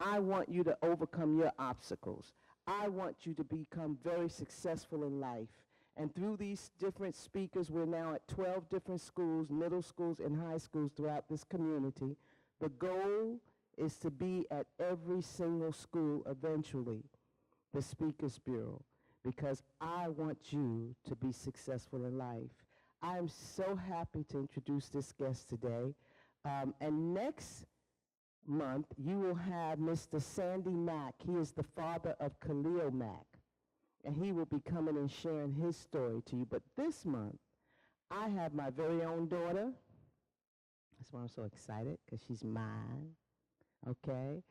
I want you to overcome your obstacles. I want you to become very successful in life. And through these different speakers, we're now at 12 different schools, middle schools and high schools throughout this community. The goal is to be at every single school eventually, the Speakers Bureau, because I want you to be successful in life. I'm so happy to introduce this guest today. And next month, you will have Mr. Sandy Mack. He is the father of Khalil Mack. And he will be coming and sharing his story to you. But this month, I have my very own daughter. That's why I'm so excited, because she's mine, okay?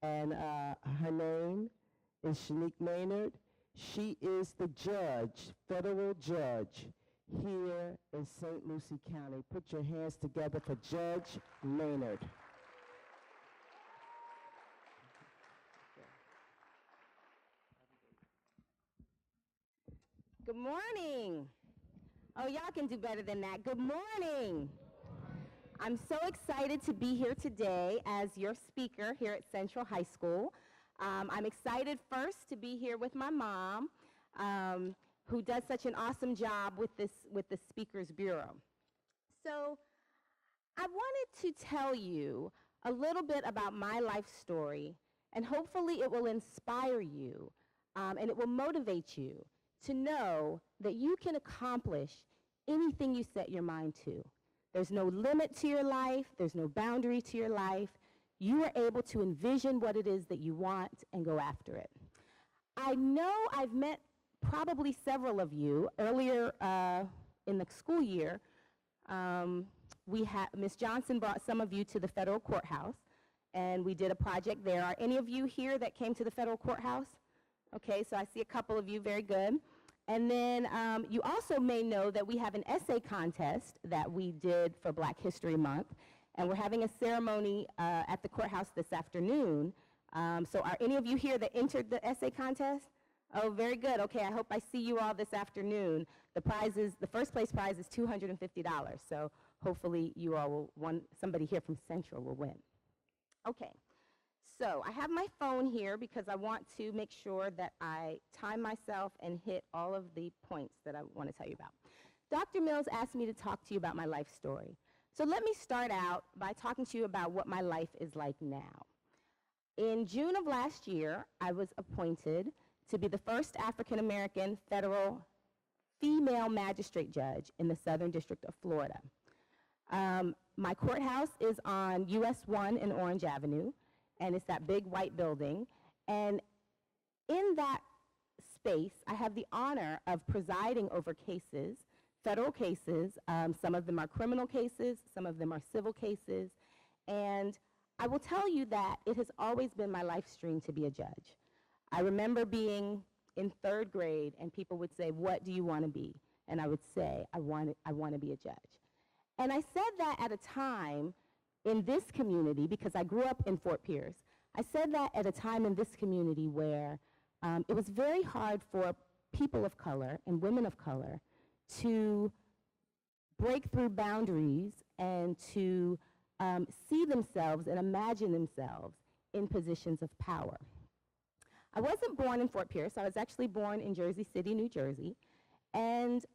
And her name is Shaniek Maynard. She is the judge, federal judge, here in St. Lucie County. Put your hands together for Judge Maynard. Good morning. Oh, y'all can do better than that. Good morning. I'm so excited to be here today as your speaker here at Central High School. I'm excited first to be here with my mom, who does such an awesome job with the Speakers Bureau. So I wanted to tell you a little bit about my life story, and hopefully it will inspire you, and it will motivate you to know that you can accomplish anything you set your mind to. There's no limit to your life. There's no boundary to your life. You are able to envision what it is that you want and go after it. I know I've met probably several of you earlier in the school year. Ms. Johnson brought some of you to the federal courthouse, and we did a project there. Are any of you here that came to the federal courthouse? Okay, so I see a couple of you, very good. And then you also may know that we have an essay contest that we did for Black History Month, and we're having a ceremony at the courthouse this afternoon. So are any of you here that entered the essay contest? Oh, very good. Okay, I hope I see you all this afternoon. The first place prize is $250, so hopefully you all will, somebody here from Central will win. Okay. So I have my phone here because I want to make sure that I time myself and hit all of the points that I want to tell you about. Dr. Mills asked me to talk to you about my life story. So let me start out by talking to you about what my life is like now. In June of last year, I was appointed to be the first African-American federal female magistrate judge in the Southern District of Florida. My courthouse is on US 1 and Orange Avenue, and it's that big white building. And in that space, I have the honor of presiding over cases, federal cases. Some of them are criminal cases, some of them are civil cases. And I will tell you that it has always been my life stream to be a judge. I remember being in 3rd grade, and people would say, "What do you want to be?" And I would say, I want to be a judge. And I said that at a time in this community, because I grew up in Fort Pierce, I said that at a time in this community where it was very hard for people of color and women of color to break through boundaries and to see themselves and imagine themselves in positions of power. I wasn't born in Fort Pierce. I was actually born in Jersey City, New Jersey. And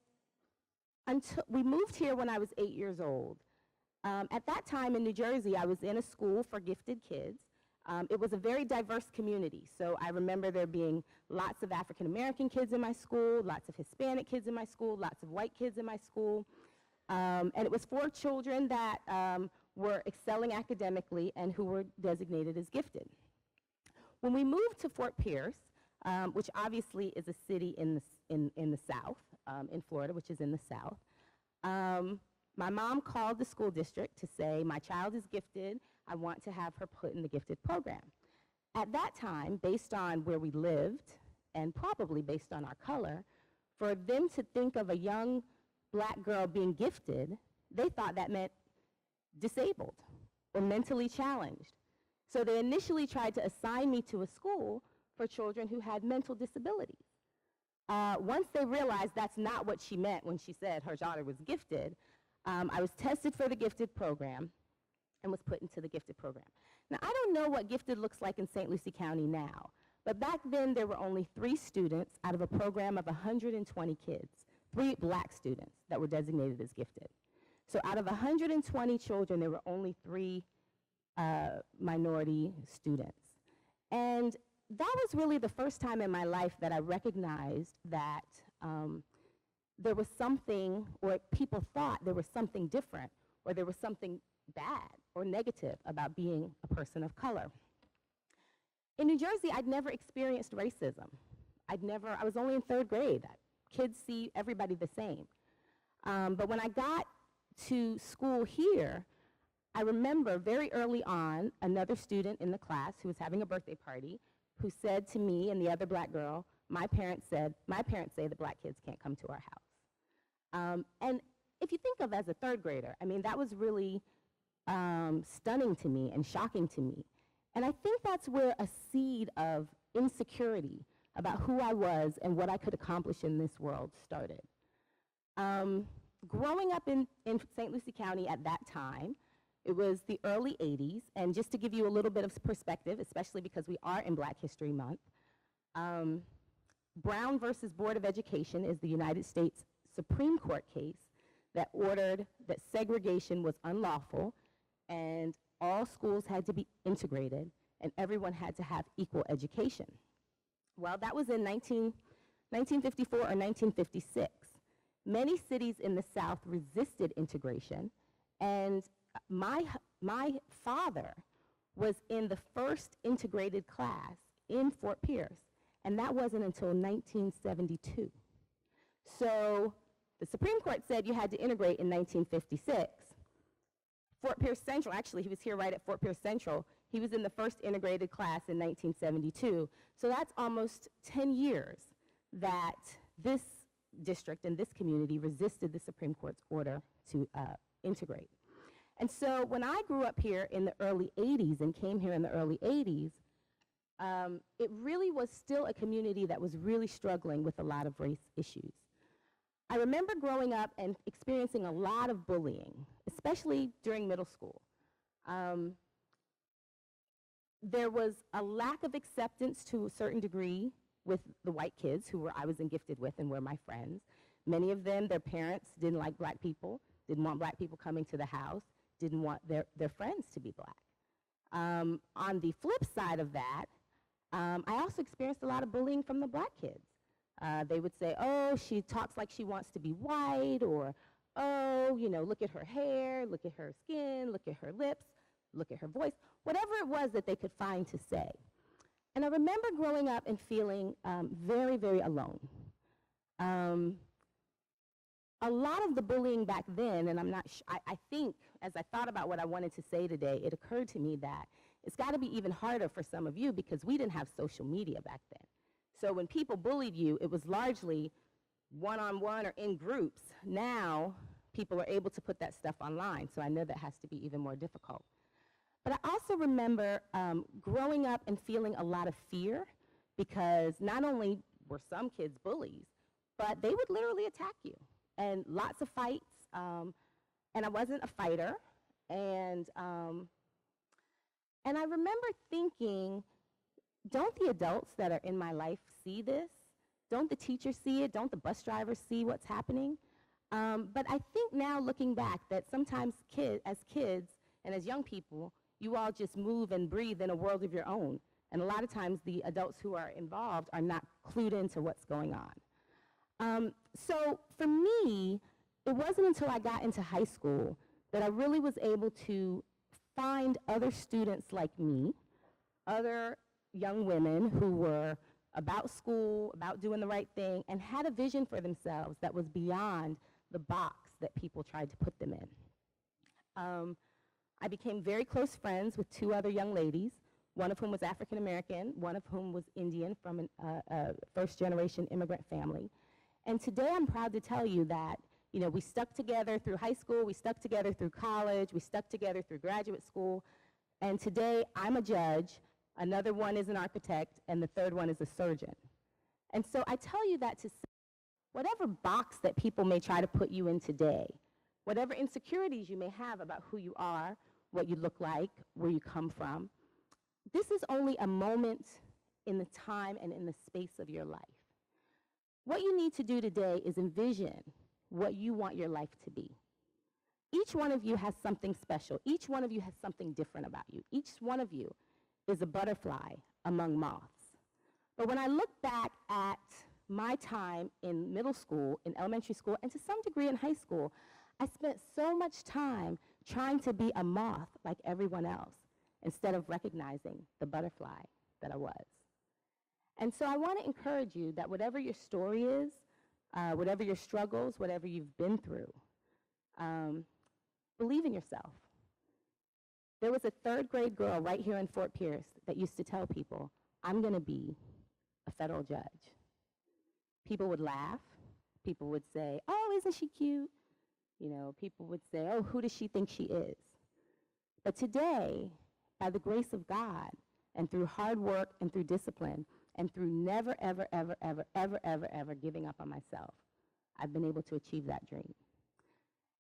we moved here when I was 8 years old. At that time in New Jersey, I was in a school for gifted kids. It was a very diverse community. So I remember there being lots of African-American kids in my school, lots of Hispanic kids in my school, lots of white kids in my school. And it was for children that were excelling academically and who were designated as gifted. When we moved to Fort Pierce, which obviously is a city in the South, in Florida, which is in the South, my mom called the school district to say, "My child is gifted. I want to have her put in the gifted program." At that time, based on where we lived, and probably based on our color, for them to think of a young Black girl being gifted, they thought that meant disabled or mentally challenged. So they initially tried to assign me to a school for children who had mental disabilities. Once they realized that's not what she meant when she said her daughter was gifted, I was tested for the gifted program and was put into the gifted program. Now, I don't know what gifted looks like in St. Lucie County now, but back then there were only 3 students out of a program of 120 kids, 3 black students that were designated as gifted. So out of 120 children, there were only 3 minority students. And that was really the first time in my life that I recognized that there was something, or people thought there was something different, or there was something bad or negative about being a person of color. In New Jersey, I'd never experienced racism. I was only in 3rd grade. Kids see everybody the same. But when I got to school here, I remember very early on another student in the class who was having a birthday party who said to me and the other black girl, my parents say that black kids can't come to our house. And if you think of as a 3rd grader, I mean, that was really stunning to me and shocking to me. And I think that's where a seed of insecurity about who I was and what I could accomplish in this world started. Growing up in St. Lucie County at that time, it was the early 80s, and just to give you a little bit of perspective, especially because we are in Black History Month, Brown versus Board of Education is the United States Supreme Court case that ordered that segregation was unlawful and all schools had to be integrated and everyone had to have equal education. Well, that was in 1954 or 1956. Many cities in the South resisted integration, and my father was in the first integrated class in Fort Pierce, and that wasn't until 1972. So the Supreme Court said you had to integrate in 1956. Fort Pierce Central, actually, he was here right at Fort Pierce Central. He was in the first integrated class in 1972. So that's almost 10 years that this district and this community resisted the Supreme Court's order to integrate. And so when I grew up here in the early 80s and came here in the early 80s, it really was still a community that was really struggling with a lot of race issues. I remember growing up and experiencing a lot of bullying, especially during middle school. There was a lack of acceptance to a certain degree with the white kids who I was gifted with and were my friends. Many of them, their parents didn't like black people, didn't want black people coming to the house, didn't want their friends to be black. On the flip side of that, I also experienced a lot of bullying from the black kids. They would say, oh, she talks like she wants to be white, or, oh, you know, look at her hair, look at her skin, look at her lips, look at her voice, whatever it was that they could find to say. And I remember growing up and feeling very, very alone. A lot of the bullying back then, and I think as I thought about what I wanted to say today, it occurred to me that it's got to be even harder for some of you because we didn't have social media back then. So when people bullied you, it was largely one-on-one or in groups. Now, people are able to put that stuff online, so I know that has to be even more difficult. But I also remember growing up and feeling a lot of fear because not only were some kids bullies, but they would literally attack you. And lots of fights, and I wasn't a fighter. And I remember thinking, don't the adults that are in my life see this? Don't the teachers see it? Don't the bus drivers see what's happening? But I think now, looking back, that sometimes as kids and as young people, you all just move and breathe in a world of your own. And a lot of times the adults who are involved are not clued into what's going on. So for me, it wasn't until I got into high school that I really was able to find other students like me, other young women who were about school, about doing the right thing, and had a vision for themselves that was beyond the box that people tried to put them in. I became very close friends with 2 other young ladies, one of whom was African American, one of whom was Indian from a first-generation immigrant family. And today I'm proud to tell you that, you know, we stuck together through high school, we stuck together through college, we stuck together through graduate school, and today I'm a judge, another one is an architect, and the third one is a surgeon. And so I tell you that to say, whatever box that people may try to put you in today, whatever insecurities you may have about who you are, what you look like, where you come from, this is only a moment in the time and in the space of your life. What you need to do today is envision what you want your life to be. Each one of you has something special. Each one of you has something different about you. Each one of you is a butterfly among moths. But when I look back at my time in middle school, in elementary school, and to some degree in high school, I spent so much time trying to be a moth like everyone else instead of recognizing the butterfly that I was. And so I want to encourage you that whatever your story is, whatever your struggles, whatever you've been through, believe in yourself. There was a third grade girl right here in Fort Pierce that used to tell people, I'm going to be a federal judge. People would laugh. People would say, oh, isn't she cute? You know, people would say, oh, who does she think she is? But today, by the grace of God, and through hard work and through discipline, and through never, ever, ever, ever, ever, ever, ever giving up on myself, I've been able to achieve that dream.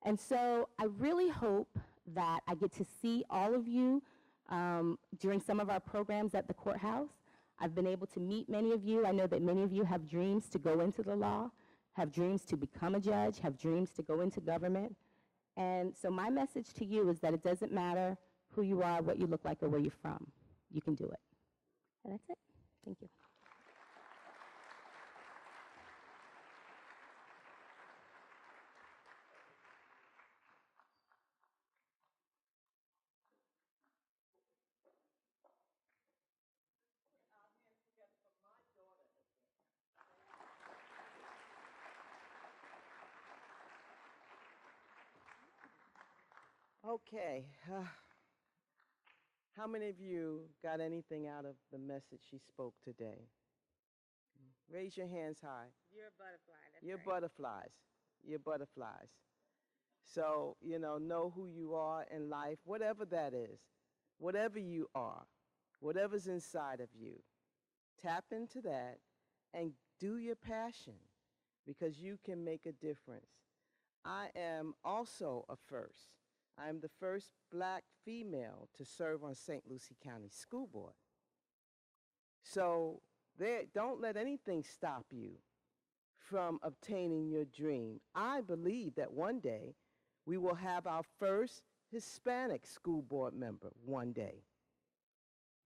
And so I really hope that I get to see all of you during some of our programs at the courthouse. I've been able to meet many of you. I know that many of you have dreams to go into the law, have dreams to become a judge, have dreams to go into government. And so my message to you is that it doesn't matter who you are, what you look like, or where you're from. You can do it. And that's it. Thank you. Okay. How many of you got anything out of the message she spoke today? Raise your hands high. You're a butterfly. That's You're right. butterflies. You're butterflies. So, know who you are in life, whatever that is, whatever you are, whatever's inside of you. Tap into that and do your passion because you can make a difference. I am also a first. I'm the first black female to serve on St. Lucie County School Board. So don't let anything stop you from obtaining your dream. I believe that one day we will have our first Hispanic school board member one day.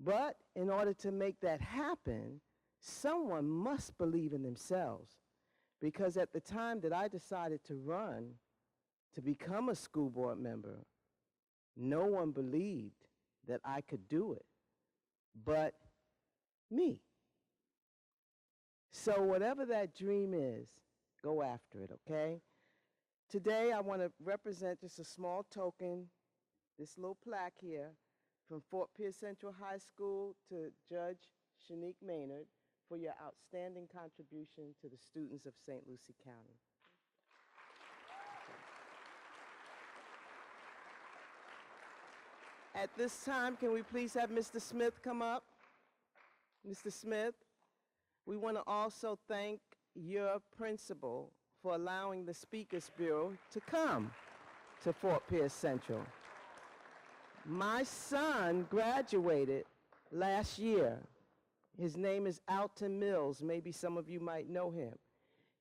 But in order to make that happen, someone must believe in themselves. Because at the time that I decided to run to become a school board member, no one believed that I could do it but me. So whatever that dream is, go after it, okay? Today I want to represent just a small token, this little plaque here, from Fort Pierce Central High School to Judge Shaniek Maynard for your outstanding contribution to the students of St. Lucie County. At this time, can we please have Mr. Smith come up? Mr. Smith, we want to also thank your principal for allowing the Speakers Bureau to come to Fort Pierce Central. My son graduated last year. His name is Alton Mills. Maybe some of you might know him.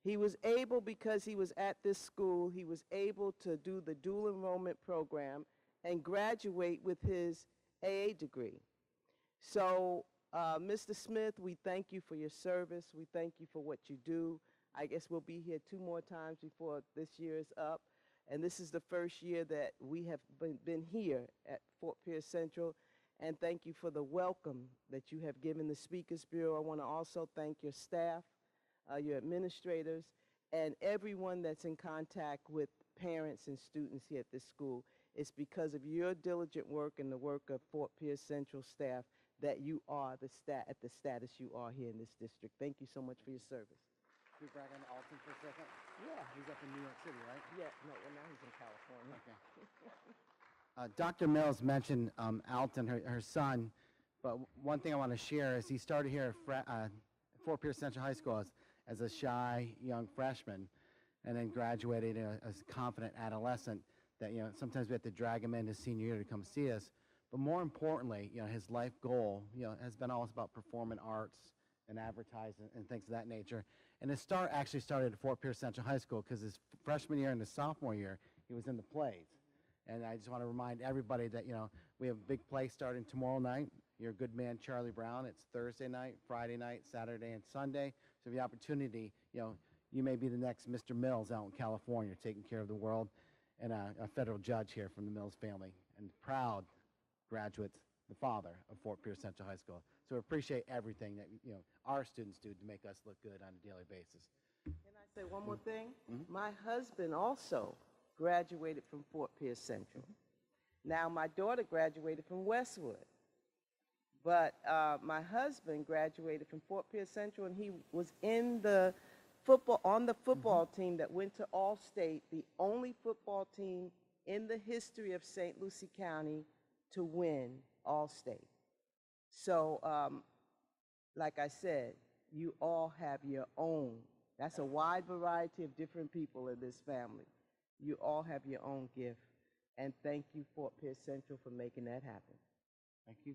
He was able, because he was at this school, he was able to do the dual enrollment program and graduate with his AA degree. So, Mr. Smith, we thank you for your service. We thank you for what you do. I guess we'll be here 2 more times before this year is up. And this is the first year that we have been here at Fort Pierce Central. And thank you for the welcome that you have given the Speakers Bureau. I want to also thank your staff, your administrators, and everyone that's in contact with parents and students here at this school. It's because of your diligent work and the work of Fort Pierce Central staff that you are at the status you are here in this district. Thank you so much for your service. Can we brag on Alton for a second? Yeah. He's up in New York City, right? Yeah, no, well, now he's in California. Okay. Dr. Mills mentioned Alton, her son, but one thing I want to share is he started here at Fort Pierce Central High School as a shy young freshman, and then graduated as a confident adolescent that, sometimes we have to drag him in his senior year to come see us. But more importantly, his life goal, has been always about performing arts and advertising and things of that nature. And his start actually started at Fort Pierce Central High School because his freshman year and his sophomore year, he was in the plays. And I just want to remind everybody that, we have a big play starting tomorrow night. Your Good Man, Charlie Brown. It's Thursday night, Friday night, Saturday, and Sunday. So the opportunity, you may be the next Mr. Mills out in California, taking care of the world, and a federal judge here from the Mills family, and proud graduate, the father of Fort Pierce Central High School. So we appreciate everything that our students do to make us look good on a daily basis. Can I say one more thing? My husband also graduated from Fort Pierce Central. Now, my daughter graduated from Westwood. But my husband graduated from Fort Pierce Central, and he was on the football team that went to All-State, the only football team in the history of St. Lucie County to win All-State. So, like I said, you all have your own. That's a wide variety of different people in this family. You all have your own gift. And thank you, Fort Pierce Central, for making that happen. Thank you.